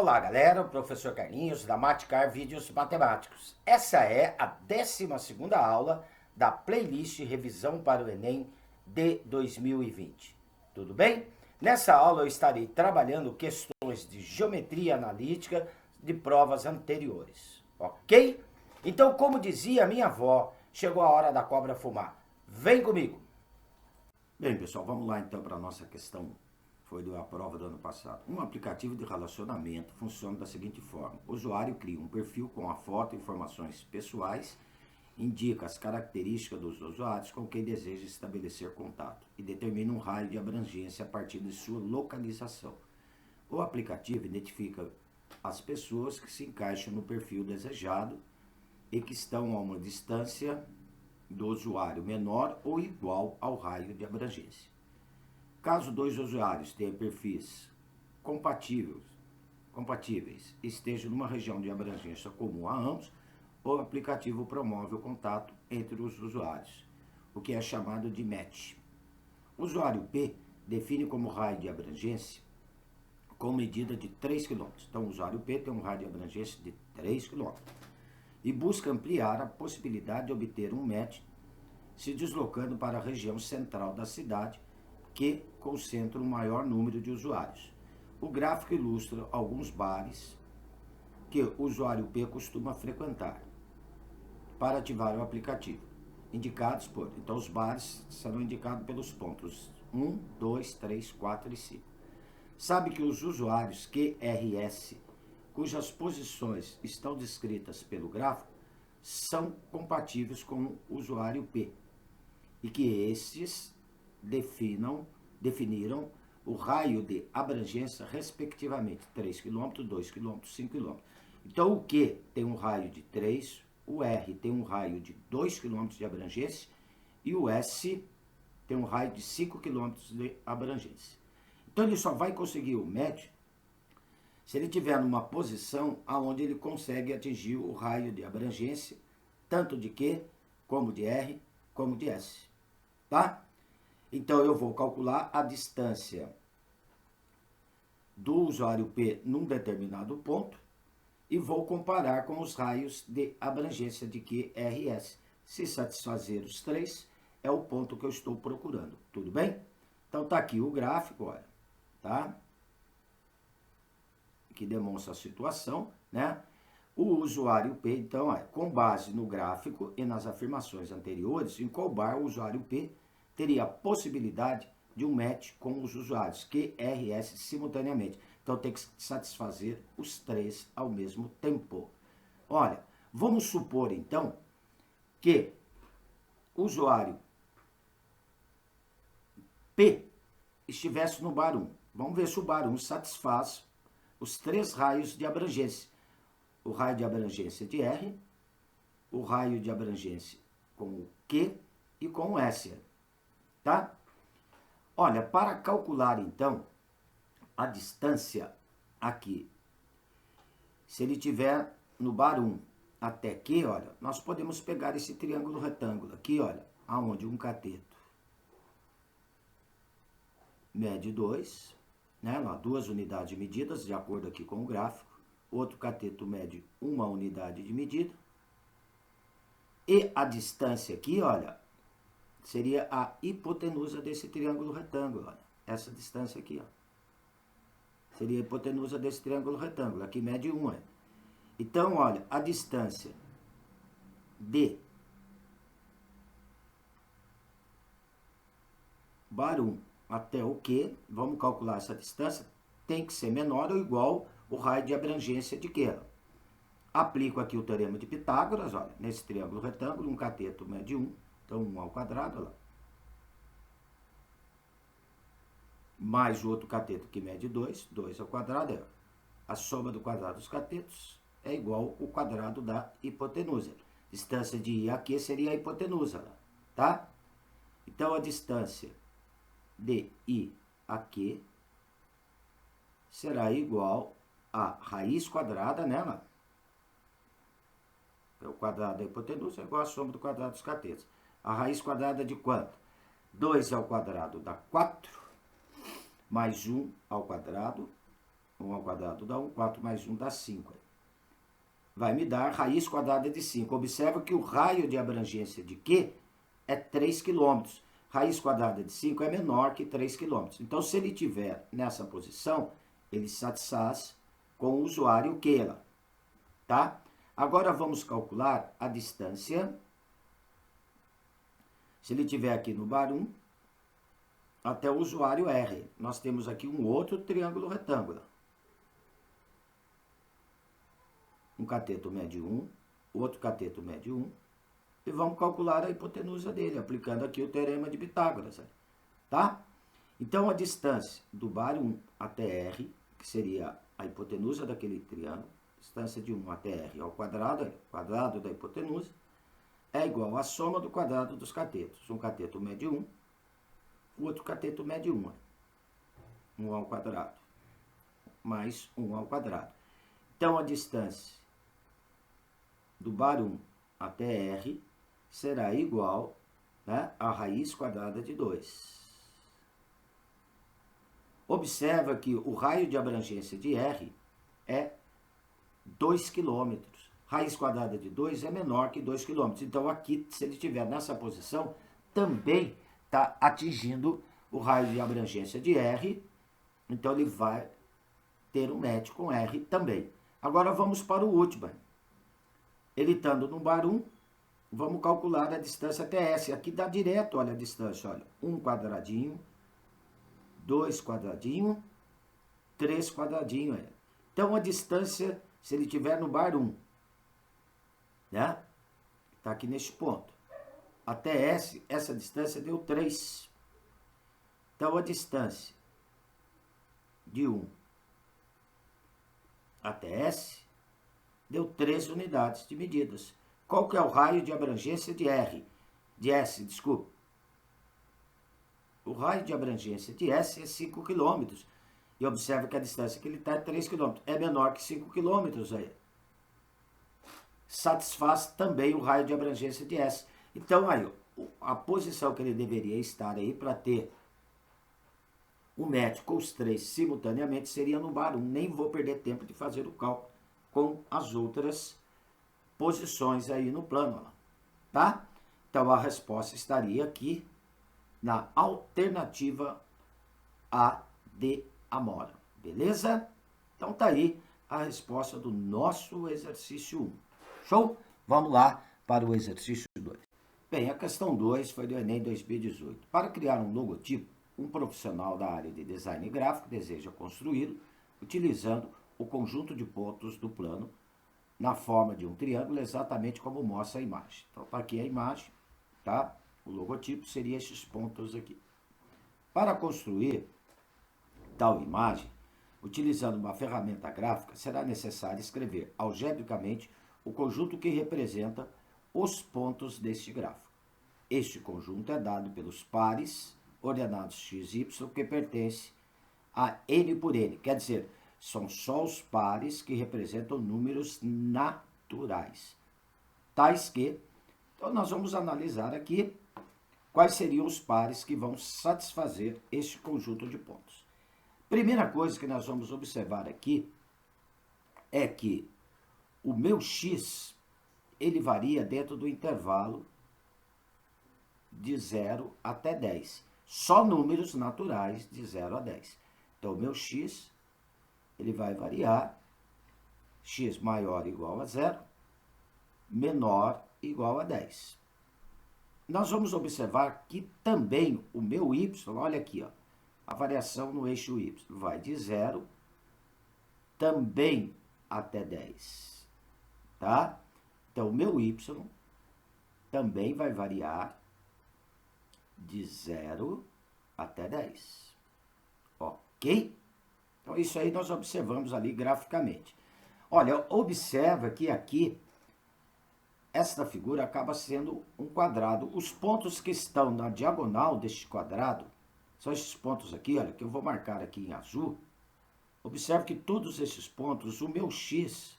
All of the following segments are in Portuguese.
Olá galera, o professor Carlinhos da Maticar Vídeos Matemáticos. Essa é a 12ª aula da playlist Revisão para o Enem de 2020. Tudo bem? Nessa aula eu estarei trabalhando questões de geometria analítica de provas anteriores, ok? Então, como dizia minha avó, chegou a hora da cobra fumar. Vem comigo! Bem pessoal, vamos lá então para a nossa questão. Foi a prova do ano passado. Um aplicativo de relacionamento funciona da seguinte forma. O usuário cria um perfil com a foto e informações pessoais, indica as características dos usuários com quem deseja estabelecer contato e determina um raio de abrangência a partir de sua localização. O aplicativo identifica as pessoas que se encaixam no perfil desejado e que estão a uma distância do usuário menor ou igual ao raio de abrangência. Caso dois usuários tenham perfis compatíveis e estejam numa região de abrangência comum a ambos, o aplicativo promove o contato entre os usuários, o que é chamado de match. O usuário P define como raio de abrangência com medida de 3 km. Então, o usuário P tem um raio de abrangência de 3 km e busca ampliar a possibilidade de obter um match se deslocando para a região central da cidade, que concentra um maior número de usuários. O gráfico ilustra alguns bares que o usuário P costuma frequentar para ativar o aplicativo, indicados por... Então, os bares serão indicados pelos pontos 1, 2, 3, 4 e 5. Sabe que os usuários QRS, cujas posições estão descritas pelo gráfico, são compatíveis com o usuário P, e que estes definiram o raio de abrangência, respectivamente, 3 km, 2 km, 5 km. Então, o Q tem um raio de 3, o R tem um raio de 2 km de abrangência e o S tem um raio de 5 km de abrangência. Então, ele só vai conseguir o médio se ele estiver numa posição onde ele consegue atingir o raio de abrangência, tanto de Q, como de R, como de S. Tá? Então, eu vou calcular a distância do usuário P num determinado ponto e vou comparar com os raios de abrangência de QRS. Se satisfazer os três, é o ponto que eu estou procurando. Tudo bem? Então, tá aqui o gráfico, olha, tá? Que demonstra a situação, né? O usuário P, então, com base no gráfico e nas afirmações anteriores, em qual bar o usuário P teria a possibilidade de um match com os usuários QRS simultaneamente. Então, tem que satisfazer os três ao mesmo tempo. Olha, vamos supor, então, que o usuário P estivesse no bar 1. Vamos ver se o bar 1 satisfaz os três raios de abrangência. O raio de abrangência de R, o raio de abrangência com o Q e com o S. Tá? Olha, para calcular, então, a distância aqui, se ele tiver no bar 1 até Q, olha, nós podemos pegar esse triângulo retângulo aqui, olha, aonde um cateto mede 2, né, lá, 2 unidades de medidas, de acordo aqui com o gráfico. Outro cateto mede 1 unidade de medida. E a distância aqui, olha, seria a hipotenusa desse triângulo retângulo, olha. Essa distância aqui, ó. Seria a hipotenusa desse triângulo retângulo. Aqui mede 1, é. Então, olha, a distância de bar 1 até o Q, vamos calcular essa distância, tem que ser menor ou igual o raio de abrangência de Q. Aplico aqui o teorema de Pitágoras, olha, nesse triângulo retângulo, um cateto mede 1, então 1 ao quadrado, olha lá. Mais o outro cateto que mede 2, 2 ao quadrado, a soma do quadrado dos catetos é igual ao quadrado da hipotenusa. Distância de I a Q seria a hipotenusa, tá? Então, a distância de I a Q será igual a raiz quadrada, né? O quadrado da hipotenusa é igual a soma do quadrado dos catetos. A raiz quadrada de quanto? 2 ao quadrado dá 4, mais 1 ao quadrado 1 ao quadrado dá 1, 4 mais 1 dá 5. Vai me dar raiz quadrada de 5. Observa que o raio de abrangência de Q é 3 km. Raiz quadrada de 5 é menor que 3 km. Então, se ele estiver nessa posição, ele satisfaz com o usuário Q lá. Tá? Agora, vamos calcular a distância. Se ele estiver aqui no bar 1, até o usuário R. Nós temos aqui um outro triângulo retângulo. Um cateto mede 1, outro cateto mede 1, e vamos calcular a hipotenusa dele, aplicando aqui o teorema de Pitágoras, tá? Então, a distância do bar 1 até R, que seria a hipotenusa daquele triângulo, distância de 1 até R ao quadrado da hipotenusa, é igual à soma do quadrado dos catetos. Um cateto mede 1, o outro cateto mede 1. 1 ao quadrado, mais 1 ao quadrado. Então, a distância do bar 1 até R será igual, né, a raiz quadrada de 2. Observa que o raio de abrangência de R é 2 km. Raiz quadrada de 2 é menor que 2 km. Então, aqui, se ele estiver nessa posição, também está atingindo o raio de abrangência de R. Então, ele vai ter um match com R também. Agora, vamos para o último. Ele estando no bar 1, vamos calcular a distância até S. Aqui dá direto, olha a distância, olha. 1 quadradinho, 2 quadradinho, 3 quadradinho. Então, a distância, se ele estiver no bar 1, né? Está aqui neste ponto. Até S, essa distância deu 3. Então, a distância de 1 até S deu 3 unidades de medidas. Qual que é o raio de abrangência de R? De S, desculpa. O raio de abrangência de S é 5 km. E observa que a distância que ele está é 3 km. É menor que 5 km aí. Satisfaz também o raio de abrangência de S. Então, aí, a posição que ele deveria estar aí para ter o match com os três simultaneamente seria no bar 1. Nem vou perder tempo de fazer o cálculo com as outras posições aí no plano, tá? Então, a resposta estaria aqui na alternativa A de Amora, beleza? Então, tá aí a resposta do nosso exercício 1. Show? Vamos lá para o exercício 2. Bem, a questão 2 foi do Enem 2018. Para criar um logotipo, um profissional da área de design gráfico deseja construí-lo utilizando o conjunto de pontos do plano na forma de um triângulo, exatamente como mostra a imagem. Então, está aqui a imagem, tá? O logotipo seria esses pontos aqui. Para construir tal imagem, utilizando uma ferramenta gráfica, será necessário escrever algebricamente o conjunto que representa os pontos deste gráfico. Este conjunto é dado pelos pares ordenados x e y que pertence a n por n. Quer dizer, são só os pares que representam números naturais. Tais que, então nós vamos analisar aqui quais seriam os pares que vão satisfazer este conjunto de pontos. Primeira coisa que nós vamos observar aqui é que o meu x, ele varia dentro do intervalo de 0 até 10. Só números naturais de 0 a 10. Então, o meu x, ele vai variar, x maior ou igual a 0, menor igual a 10. Nós vamos observar que também o meu y, olha aqui, ó, a variação no eixo y, vai de 0 também até 10, tá? Então, o meu y também vai variar de 0 até 10, ok? Então, isso aí nós observamos ali graficamente. Olha, observa que aqui, esta figura acaba sendo um quadrado. Os pontos que estão na diagonal deste quadrado, são esses pontos aqui, olha, que eu vou marcar aqui em azul. Observe que todos esses pontos, o meu x,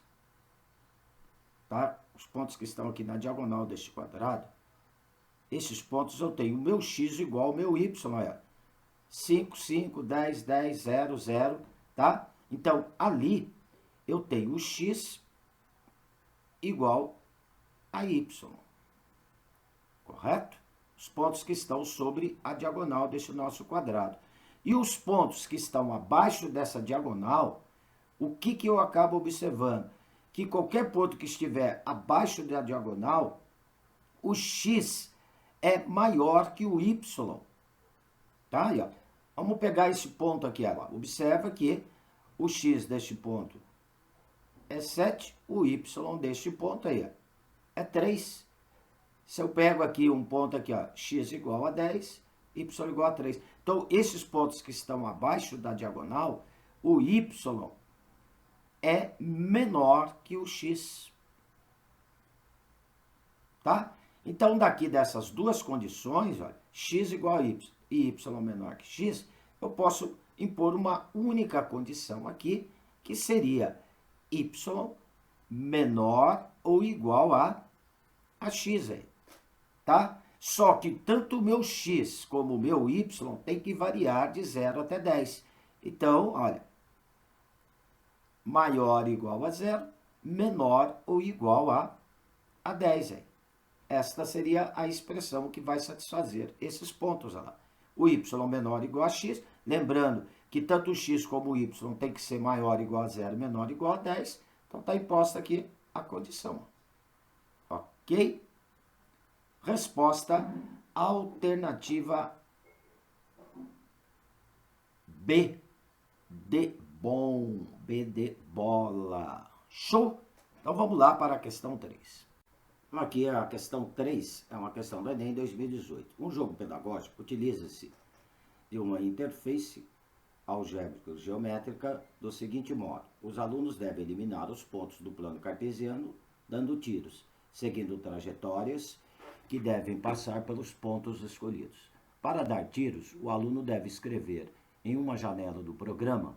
tá? Os pontos que estão aqui na diagonal deste quadrado, esses pontos eu tenho o meu x igual ao meu y, olha. 5, 5, 10, 10, 0, 0, tá? Então, ali eu tenho o x igual a y, correto? Os pontos que estão sobre a diagonal deste nosso quadrado. E os pontos que estão abaixo dessa diagonal, o que eu acabo observando? Que qualquer ponto que estiver abaixo da diagonal, o x é maior que o y. Tá? Aí, ó. Vamos pegar esse ponto aqui agora. Observa que o x deste ponto é 7, o y deste ponto aí, ó, é 3. Se eu pego aqui um ponto aqui, ó, x igual a 10, y igual a 3. Então, esses pontos que estão abaixo da diagonal, o y é menor que o x. Tá? Então, daqui dessas duas condições, ó, x igual a y e y menor que x, eu posso impor uma única condição aqui, que seria y menor ou igual a x aí. Tá? Só que tanto o meu x como o meu y tem que variar de 0 até 10. Então, olha, maior ou igual a 0, menor ou igual a 10. Aí. Esta seria a expressão que vai satisfazer esses pontos. Olha lá. O y menor ou igual a x, lembrando que tanto o x como o y tem que ser maior ou igual a 0, menor ou igual a 10. Então, está imposta aqui a condição. Ok? Resposta alternativa B de bom, B de bola. Show? Então vamos lá para a questão 3. Aqui a questão 3 é uma questão do Enem 2018. Um jogo pedagógico utiliza-se de uma interface algébrico-geométrica do seguinte modo. Os alunos devem eliminar os pontos do plano cartesiano dando tiros, seguindo trajetórias que devem passar pelos pontos escolhidos. Para dar tiros, o aluno deve escrever em uma janela do programa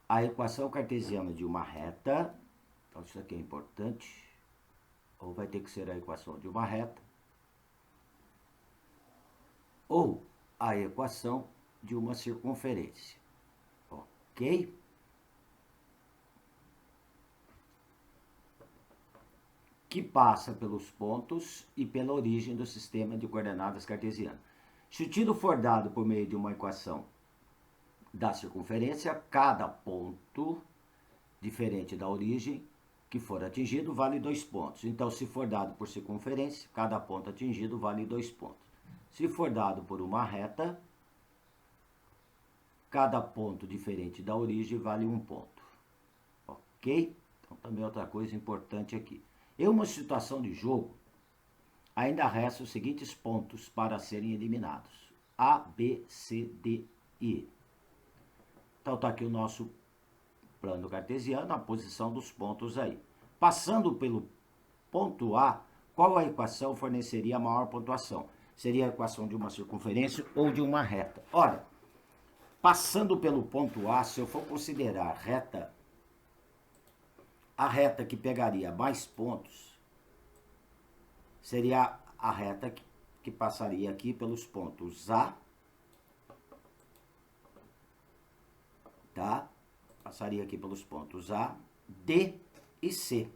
a equação cartesiana de uma reta, então isso aqui é importante, ou vai ter que ser a equação de uma reta, ou a equação de uma circunferência. Ok? Que passa pelos pontos e pela origem do sistema de coordenadas cartesiano. Se o tiro for dado por meio de uma equação da circunferência, cada ponto diferente da origem que for atingido vale 2 pontos. Então, se for dado por circunferência, cada ponto atingido vale 2 pontos. Se for dado por uma reta, cada ponto diferente da origem vale 1 ponto. Ok? Então, também outra coisa importante aqui. Em uma situação de jogo, ainda restam os seguintes pontos para serem eliminados. A, B, C, D e E. Então, está aqui o nosso plano cartesiano, a posição dos pontos aí. Passando pelo ponto A, qual a equação forneceria a maior pontuação? Seria a equação de uma circunferência ou de uma reta? Ora, passando pelo ponto A, se eu for considerar reta, a reta que pegaria mais pontos seria a reta que passaria aqui pelos pontos A, tá? Passaria aqui pelos pontos A, D e C.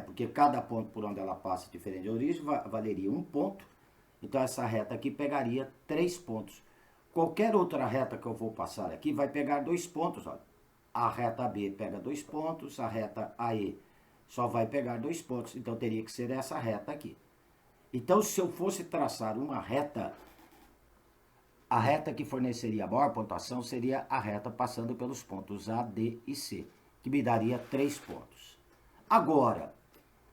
Porque cada ponto por onde ela passa, diferente de origem, valeria 1 ponto. Então, essa reta aqui pegaria 3 pontos. Qualquer outra reta que eu vou passar aqui vai pegar 2 pontos, olha. A reta B pega 2 pontos, a reta AE só vai pegar 2 pontos. Então, teria que ser essa reta aqui. Então, se eu fosse traçar uma reta, a reta que forneceria a maior pontuação seria a reta passando pelos pontos A, D e C, que me daria 3 pontos. Agora,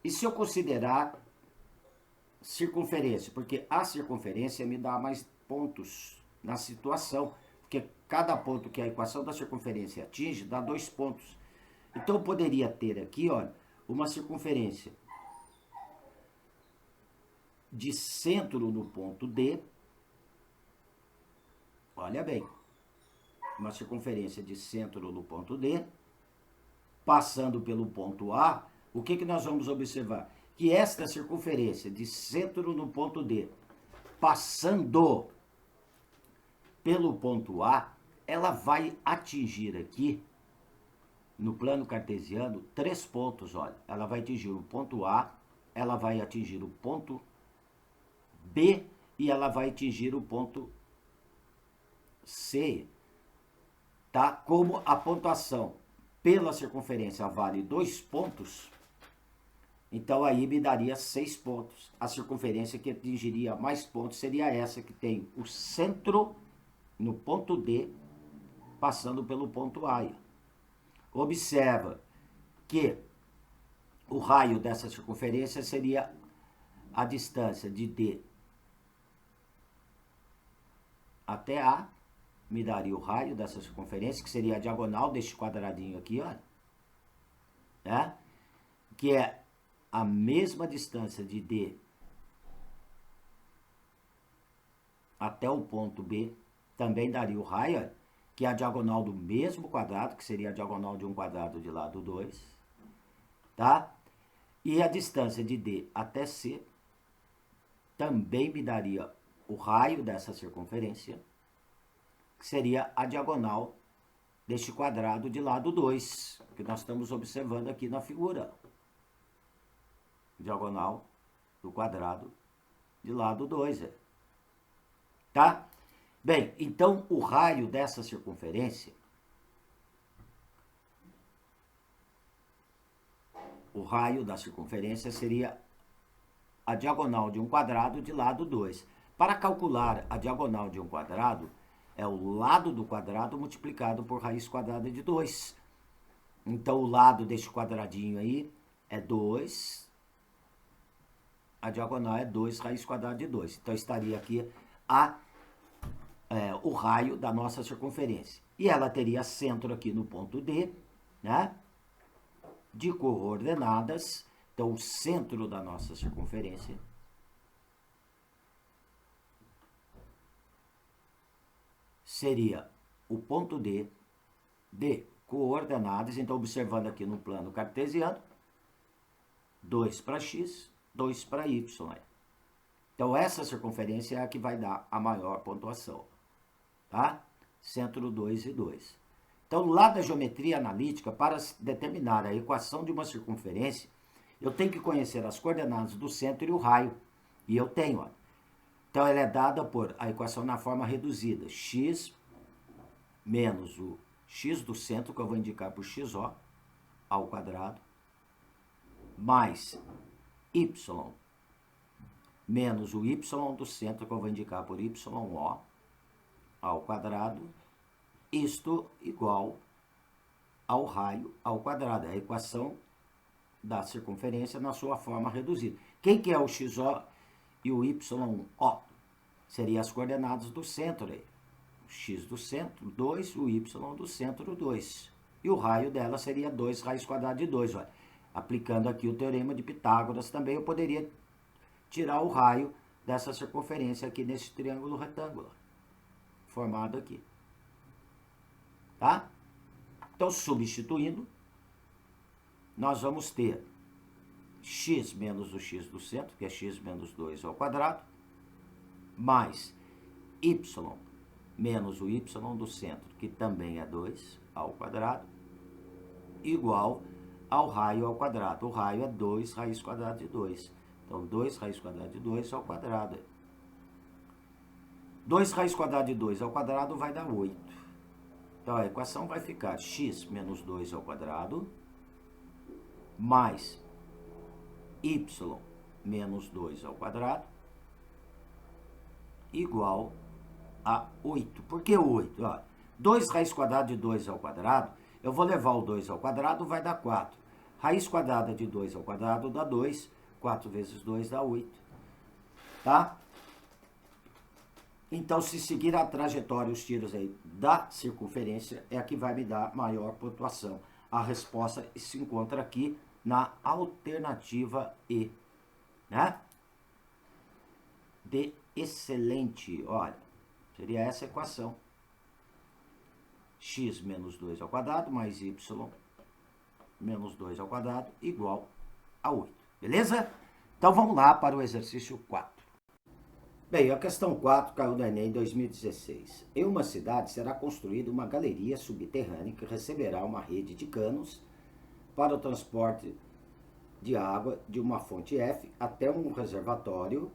e se eu considerar circunferência? Porque a circunferência me dá mais pontos na situação, porque cada ponto que a equação da circunferência atinge dá 2 pontos. Então, eu poderia ter aqui, olha, uma circunferência de centro no ponto D. Olha bem, uma circunferência de centro no ponto D, passando pelo ponto A, o que nós vamos observar? Que esta circunferência de centro no ponto D, passando pelo ponto A, ela vai atingir aqui no plano cartesiano, 3 pontos, olha. Ela vai atingir o ponto A, ela vai atingir o ponto B e ela vai atingir o ponto C, tá? Como a pontuação pela circunferência vale 2 pontos, então aí me daria 6 pontos. A circunferência que atingiria mais pontos seria essa, que tem o centro no ponto D, passando pelo ponto A. Observa que o raio dessa circunferência seria a distância de D até A, me daria o raio dessa circunferência, que seria a diagonal deste quadradinho aqui, olha, né? Que é a mesma distância de D até o ponto B, também daria o raio, olha, que é a diagonal do mesmo quadrado, que seria a diagonal de um quadrado de lado 2, tá? E a distância de D até C também me daria o raio dessa circunferência, que seria a diagonal deste quadrado de lado 2, que nós estamos observando aqui na figura. Diagonal do quadrado de lado 2, tá? Bem, então o raio dessa circunferência, o raio da circunferência seria a diagonal de um quadrado de lado 2. Para calcular a diagonal de um quadrado, é o lado do quadrado multiplicado por raiz quadrada de 2. Então, o lado deste quadradinho aí é 2. A diagonal é 2 raiz quadrada de 2. Então, estaria aqui o raio da nossa circunferência. E ela teria centro aqui no ponto D, né? De coordenadas. Então, o centro da nossa circunferência seria o ponto D de coordenadas. Então, observando aqui no plano cartesiano, 2 para x, 2 para y. Então, essa circunferência é a que vai dar a maior pontuação, tá? Centro 2 e 2. Então, lá da geometria analítica, para determinar a equação de uma circunferência, eu tenho que conhecer as coordenadas do centro e o raio. E eu tenho, ó. Então, ela é dada por a equação na forma reduzida. X menos o x do centro, que eu vou indicar por xo, ao quadrado, mais y menos o y do centro, que eu vou indicar por yo, ao quadrado, isto igual ao raio ao quadrado. É a equação da circunferência na sua forma reduzida. Quem que é o xo e o yo? Seriam as coordenadas do centro aí. O x do centro, 2, o y do centro, 2. E o raio dela seria 2 raiz quadrada de 2. Olha. Aplicando aqui o teorema de Pitágoras também, eu poderia tirar o raio dessa circunferência aqui nesse triângulo retângulo formado aqui. Tá? Então, substituindo, nós vamos ter x menos o x do centro, que é x menos 2 ao quadrado, mais y menos o y do centro, que também é 2 ao quadrado, igual ao raio ao quadrado. O raio é 2 raiz quadrada de 2. Então, 2 raiz quadrada de 2 ao quadrado. 2 raiz quadrada de 2 ao quadrado vai dar 8. Então, a equação vai ficar x menos 2 ao quadrado, mais y menos 2 ao quadrado, igual a 8. Por que 8? Ó, 2 raiz quadrada de 2 ao quadrado, eu vou levar o 2 ao quadrado, vai dar 4. Raiz quadrada de 2 ao quadrado dá 2. 4 vezes 2 dá 8. Tá? Então, se seguir a trajetória, os tiros aí da circunferência, é a que vai me dar maior pontuação. A resposta se encontra aqui na alternativa E, né? De excelente, olha, seria essa equação. X menos 2 ao quadrado mais y menos 2 ao quadrado igual a 8. Beleza? Então vamos lá para o exercício 4. Bem, a questão 4 caiu no Enem 2016. Em uma cidade será construída uma galeria subterrânea que receberá uma rede de canos para o transporte de água de uma fonte F até um reservatório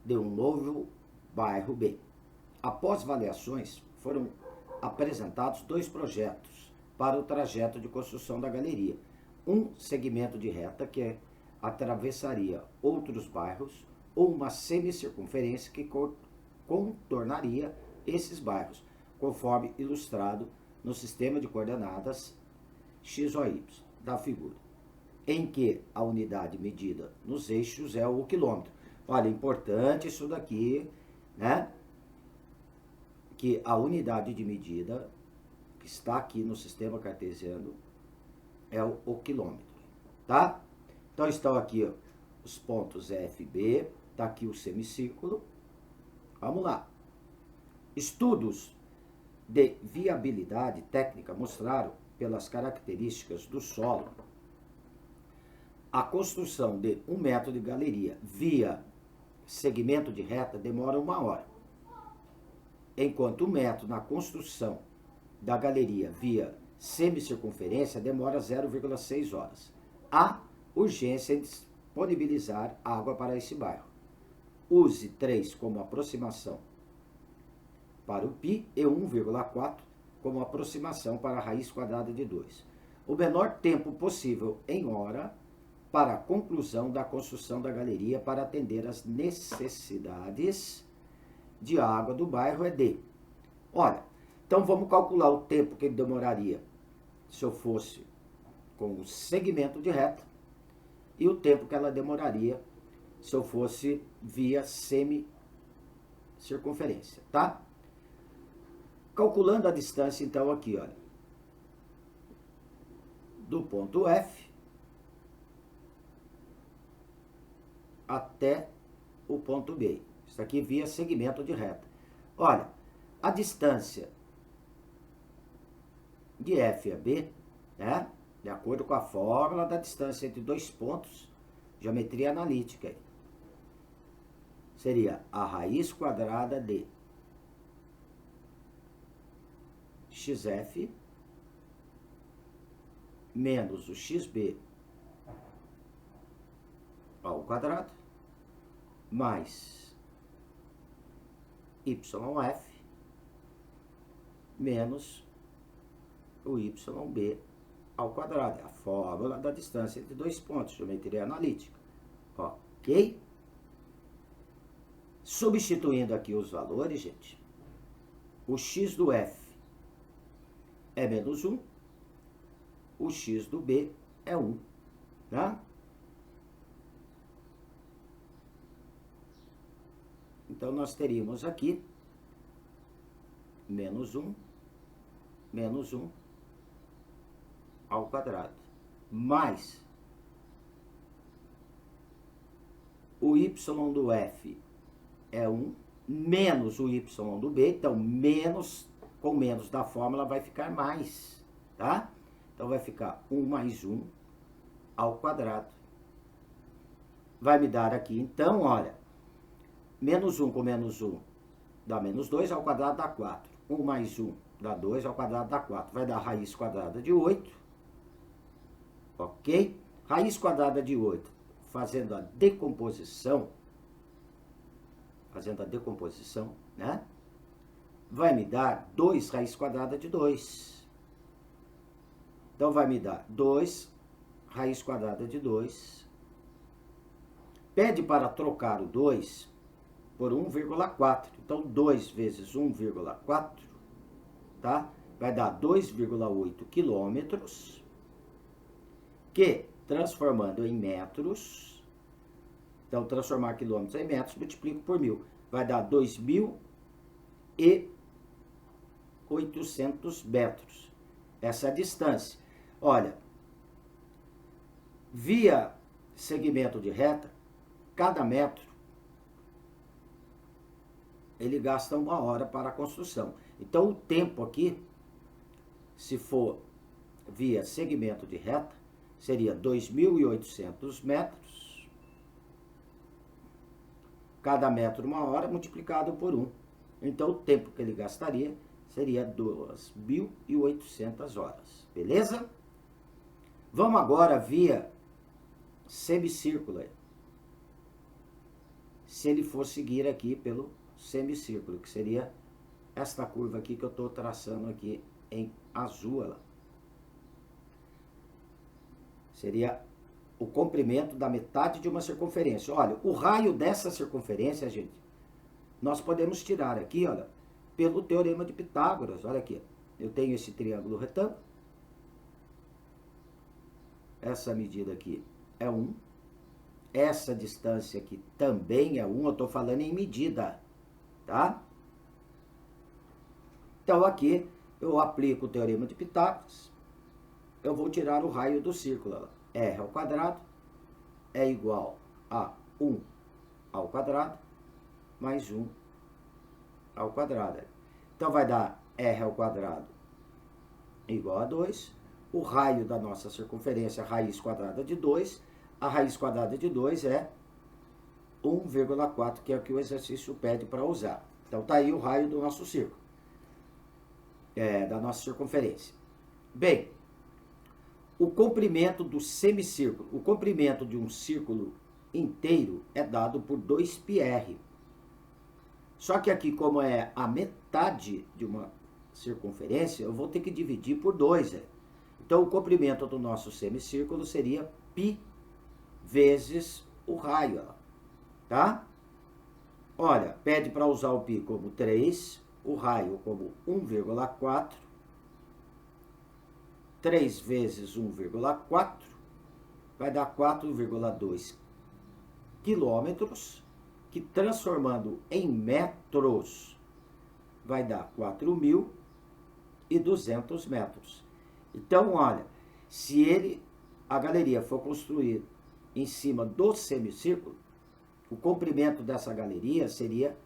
de um novo bairro B. Após avaliações, foram apresentados 2 projetos para o trajeto de construção da galeria. Um segmento de reta que atravessaria outros bairros ou uma semicircunferência que contornaria esses bairros, conforme ilustrado no sistema de coordenadas x ou y da figura, em que a unidade medida nos eixos é o quilômetro. Olha, importante isso daqui, né? Que a unidade de medida que está aqui no sistema cartesiano é o quilômetro, tá? Então estão aqui ó, os pontos F e B, está aqui o semicírculo. Vamos lá. Estudos de viabilidade técnica mostraram, pelas características do solo, a construção de 1 metro de galeria via segmento de reta demora 1 hora, enquanto 1 metro na construção da galeria via semicircunferência demora 0,6 horas. Há urgência em disponibilizar água para esse bairro. Use 3 como aproximação para o π e 1,4 como aproximação para a raiz quadrada de 2. O menor tempo possível em hora para a conclusão da construção da galeria para atender às necessidades de água do bairro é D. Olha, então vamos calcular o tempo que ele demoraria se eu fosse com o segmento de reta e o tempo que ela demoraria se eu fosse via semicircunferência, tá? Calculando a distância, então, aqui, olha, do ponto F até o ponto B. Isso aqui via segmento de reta. Olha, a distância de F a B, né, de acordo com a fórmula da distância entre 2 pontos, geometria analítica, seria a raiz quadrada de xf menos o xb ao quadrado mais yf menos o yb ao quadrado. É a fórmula da distância entre 2 pontos, geometria analítica. Ok? Substituindo aqui os valores, gente, o x do F é menos 1, o x do B é 1, tá? Então, nós teríamos aqui menos 1 ao quadrado, mais o y do F é 1, menos o y do B, então menos, com menos da fórmula vai ficar mais, tá? Então vai ficar 1 mais 1 ao quadrado. Vai me dar aqui, então, olha, menos 1 com menos 1 dá menos 2, ao quadrado dá 4. 1 mais 1 dá 2, ao quadrado dá 4. Vai dar raiz quadrada de 8, ok? Raiz quadrada de 8, fazendo a decomposição, né? Vai me dar 2 raiz quadrada de 2. Então, vai me dar 2 raiz quadrada de 2. Pede para trocar o 2 por 1,4. Então, 2 vezes 1,4, tá? Vai dar 2,8 quilômetros, que, transformando em metros, então, transformar quilômetros em metros, multiplico por 1.000. Vai dar 2.800 metros. Essa é a distância. Olha, via segmento de reta, cada metro, ele gasta 1 hora para a construção. Então, o tempo aqui, se for via segmento de reta, seria 2.800 metros cada metro uma hora multiplicado por 1. Então, o tempo que ele gastaria seria 2.800 horas. Beleza? Vamos agora via semicírculo. Se ele for seguir aqui pelo semicírculo, que seria esta curva aqui que eu estou traçando aqui em azul. Ela seria o comprimento da metade de uma circunferência. Olha, o raio dessa circunferência, gente, nós podemos tirar aqui, olha, pelo teorema de Pitágoras. Olha aqui, eu tenho esse triângulo retângulo. Essa medida aqui é 1. Essa distância aqui também é 1. Eu estou falando em medida, tá? Então, aqui eu aplico o teorema de Pitágoras. Eu vou tirar o raio do círculo. R ao quadrado é igual a 1 ao quadrado mais 1 ao quadrado. Então, vai dar R ao quadrado igual a 2. O raio da nossa circunferência, a raiz quadrada de 2. A raiz quadrada de 2 é 1,4, que é o que o exercício pede para usar. Então, tá aí o raio do nosso círculo, da nossa circunferência. Bem, o comprimento do semicírculo, o comprimento de um círculo inteiro é dado por 2πr. Só que aqui, como é a metade de uma circunferência, eu vou ter que dividir por 2. Então, o comprimento do nosso semicírculo seria π vezes o raio, tá? Olha, pede para usar o π como 3, o raio como 1,4. 3 vezes 1,4 vai dar 4,2 quilômetros, que transformando em metros vai dar 4.200 metros. Então, olha, se a galeria for construída em cima do semicírculo, o comprimento dessa galeria seria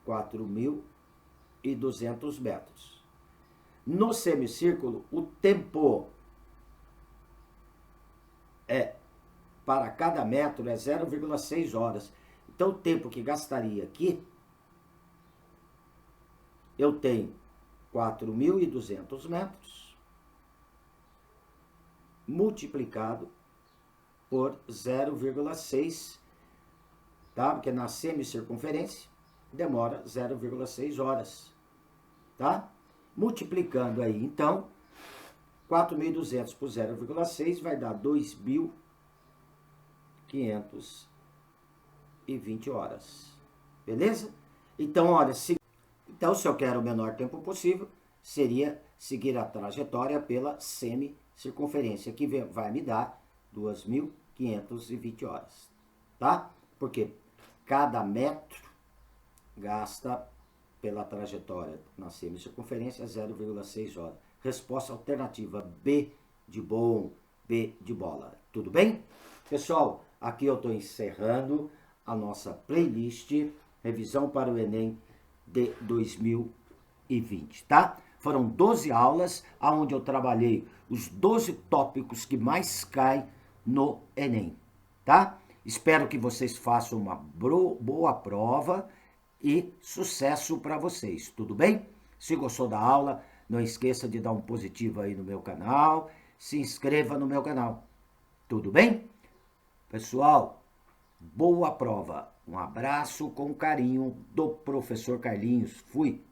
4.200 metros. No semicírculo, o tempo para cada metro é 0,6 horas. Então, o tempo que gastaria aqui, eu tenho 4.200 metros multiplicado por 0,6, tá? Porque na semicircunferência demora 0,6 horas, tá? Multiplicando aí, então, 4.200 por 0,6 vai dar 2.520 horas. Beleza? Então, olha, se eu quero o menor tempo possível, seria seguir a trajetória pela semicircunferência, que vai me dar 2.520 horas, tá? Porque cada metro gasta pela trajetória na semicircunferência 0,6 horas. Resposta alternativa B de bom, B de bola. Tudo bem? Pessoal, aqui eu estou encerrando a nossa playlist Revisão para o Enem de 2020, tá? Foram 12 aulas, onde eu trabalhei os 12 tópicos que mais caem no Enem, tá? Espero que vocês façam uma boa prova e sucesso para vocês, tudo bem? Se gostou da aula, não esqueça de dar um positivo aí no meu canal, se inscreva no meu canal, tudo bem? Pessoal, boa prova, um abraço com carinho do professor Carlinhos, fui!